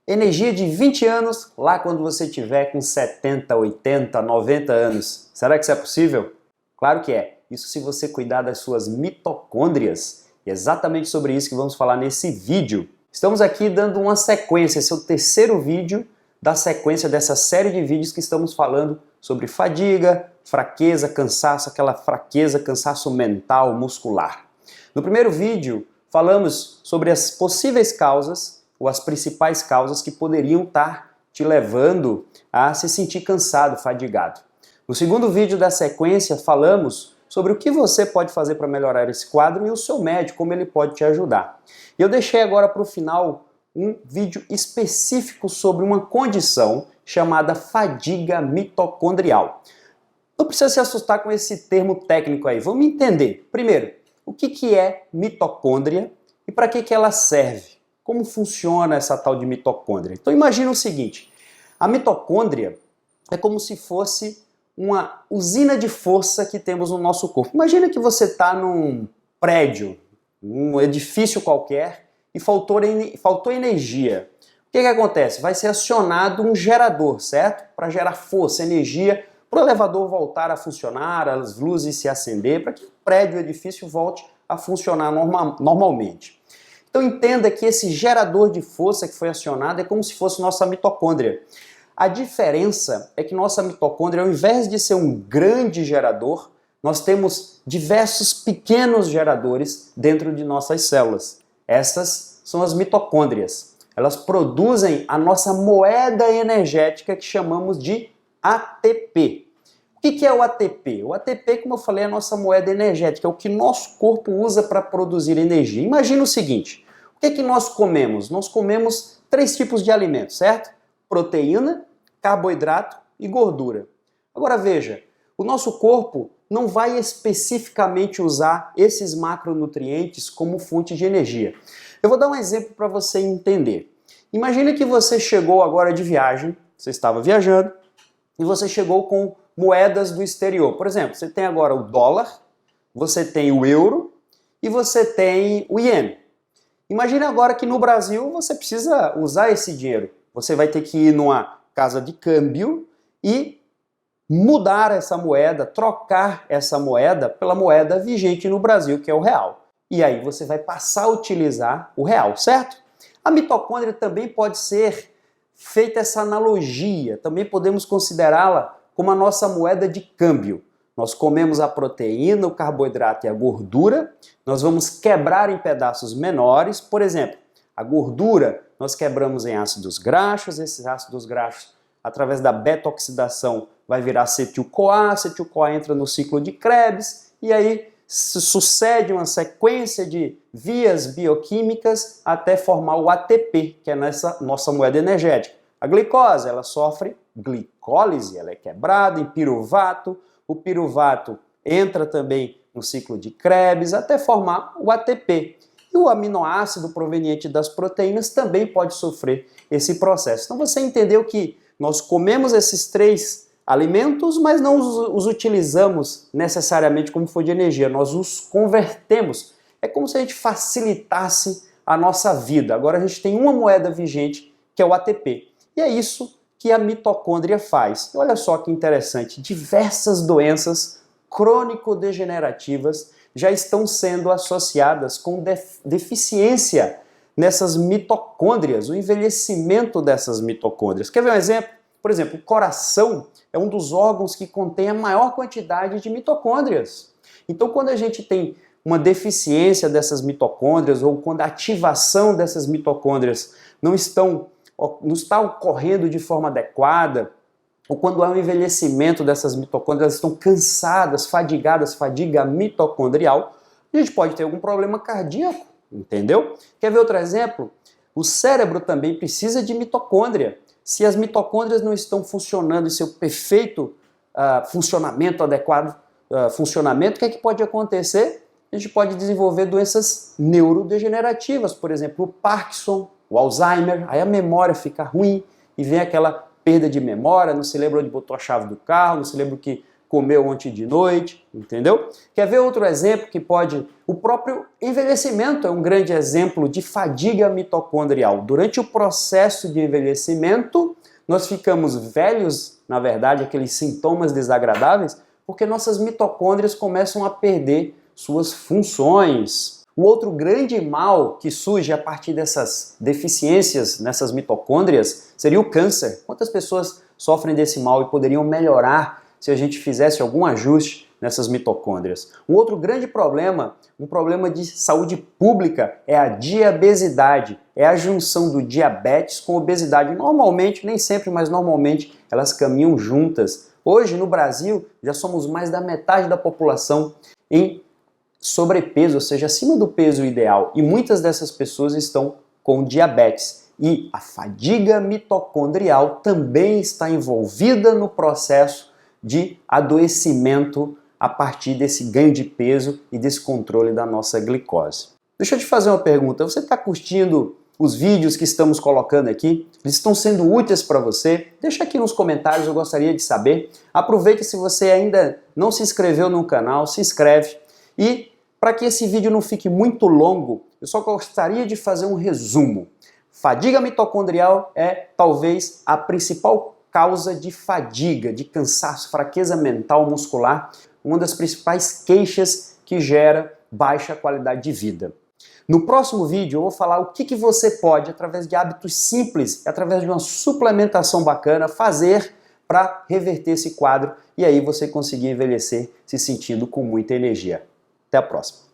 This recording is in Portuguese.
Energia de 20 anos lá quando você tiver com 70, 80, 90 anos. Será que isso é possível? Claro que é. Isso se você cuidar das suas mitocôndrias. E é exatamente sobre isso que vamos falar nesse vídeo. Estamos aqui dando uma sequência, esse é o terceiro vídeo da sequência dessa série de vídeos que estamos falando sobre fadiga, fraqueza, cansaço, aquela fraqueza, cansaço mental, muscular. No primeiro vídeo, falamos sobre as possíveis causas ou as principais causas que poderiam estar te levando a se sentir cansado, fadigado. No segundo vídeo da sequência, falamos sobre o que você pode fazer para melhorar esse quadro e o seu médico, como ele pode te ajudar. E eu deixei agora para o final um vídeo específico sobre uma condição chamada fadiga mitocondrial. Não precisa se assustar com esse termo técnico aí, vamos entender. Primeiro, o que é mitocôndria e para que ela serve? Como funciona essa tal de mitocôndria? Então imagina o seguinte, a mitocôndria é como se fosse uma usina de força que temos no nosso corpo. Imagina que você está num prédio, num edifício qualquer e faltou energia. O que acontece? Vai ser acionado um gerador, certo? Para gerar força, energia, para o elevador voltar a funcionar, as luzes se acender, para que o prédio, o edifício volte a funcionar normalmente. Então entenda que esse gerador de força que foi acionado é como se fosse nossa mitocôndria. A diferença é que nossa mitocôndria, ao invés de ser um grande gerador, nós temos diversos pequenos geradores dentro de nossas células. Essas são as mitocôndrias. Elas produzem a nossa moeda energética que chamamos de ATP. O que é o ATP? O ATP, como eu falei, é a nossa moeda energética, é o que nosso corpo usa para produzir energia. Imagina o seguinte, o que nós comemos? Nós comemos 3 tipos de alimentos, certo? Proteína, carboidrato e gordura. Agora veja, o nosso corpo não vai especificamente usar esses macronutrientes como fonte de energia. Eu vou dar um exemplo para você entender. Imagina que você chegou agora de viagem, você estava viajando, e você chegou com moedas do exterior. Por exemplo, você tem agora o dólar, você tem o euro e você tem o iene. Imagine agora que no Brasil você precisa usar esse dinheiro. Você vai ter que ir numa casa de câmbio e mudar essa moeda, trocar essa moeda pela moeda vigente no Brasil, que é o real. E aí você vai passar a utilizar o real, certo? A mitocôndria também pode ser feita essa analogia, também podemos considerá-la como a nossa moeda de câmbio. Nós comemos a proteína, o carboidrato e a gordura, nós vamos quebrar em pedaços menores, por exemplo, a gordura nós quebramos em ácidos graxos, esses ácidos graxos, através da beta-oxidação, vai virar acetil-CoA, acetil-CoA entra no ciclo de Krebs, e aí sucede uma sequência de vias bioquímicas até formar o ATP, que é nessa nossa moeda energética. A glicose, ela sofre glicólise, ela é quebrada em piruvato, o piruvato entra também no ciclo de Krebs até formar o ATP. E o aminoácido proveniente das proteínas também pode sofrer esse processo. Então você entendeu que nós comemos esses 3 alimentos, mas não os utilizamos necessariamente como fonte de energia, nós os convertemos. É como se a gente facilitasse a nossa vida. Agora a gente tem uma moeda vigente, que é o ATP. E é isso que a mitocôndria faz. E olha só que interessante, diversas doenças crônico-degenerativas já estão sendo associadas com deficiência nessas mitocôndrias, o envelhecimento dessas mitocôndrias. Quer ver um exemplo? Por exemplo, o coração é um dos órgãos que contém a maior quantidade de mitocôndrias. Então, quando a gente tem uma deficiência dessas mitocôndrias ou quando a ativação dessas mitocôndrias não está ocorrendo de forma adequada, ou quando há um envelhecimento dessas mitocôndrias, elas estão cansadas, fadigadas, fadiga mitocondrial, a gente pode ter algum problema cardíaco, entendeu? Quer ver outro exemplo? O cérebro também precisa de mitocôndria. Se as mitocôndrias não estão funcionando em seu perfeito funcionamento, adequado funcionamento, o que é que pode acontecer? A gente pode desenvolver doenças neurodegenerativas, por exemplo, o Parkinson, o Alzheimer, aí a memória fica ruim e vem aquela perda de memória, não se lembra onde botou a chave do carro, não se lembra comeu ontem de noite, entendeu? Quer ver outro exemplo que pode... O próprio envelhecimento é um grande exemplo de fadiga mitocondrial. Durante o processo de envelhecimento, nós ficamos velhos, na verdade, aqueles sintomas desagradáveis, porque nossas mitocôndrias começam a perder suas funções. O outro grande mal que surge a partir dessas deficiências nessas mitocôndrias seria o câncer. Quantas pessoas sofrem desse mal e poderiam melhorar se a gente fizesse algum ajuste nessas mitocôndrias? Um outro grande problema, um problema de saúde pública, é a diabesidade. É a junção do diabetes com obesidade. Normalmente, nem sempre, mas normalmente, elas caminham juntas. Hoje, no Brasil, já somos mais da metade da população em sobrepeso, ou seja, acima do peso ideal. E muitas dessas pessoas estão com diabetes. E a fadiga mitocondrial também está envolvida no processo de adoecimento a partir desse ganho de peso e desse controle da nossa glicose. Deixa eu te fazer uma pergunta. Você está curtindo os vídeos que estamos colocando aqui? Eles estão sendo úteis para você? Deixa aqui nos comentários, eu gostaria de saber. Aproveita, se você ainda não se inscreveu no canal, se inscreve. E para que esse vídeo não fique muito longo, eu só gostaria de fazer um resumo. Fadiga mitocondrial é talvez a principal causa de fadiga, de cansaço, fraqueza mental, muscular, uma das principais queixas que gera baixa qualidade de vida. No próximo vídeo eu vou falar o que você pode, através de hábitos simples, através de uma suplementação bacana, fazer para reverter esse quadro e aí você conseguir envelhecer se sentindo com muita energia. Até a próxima!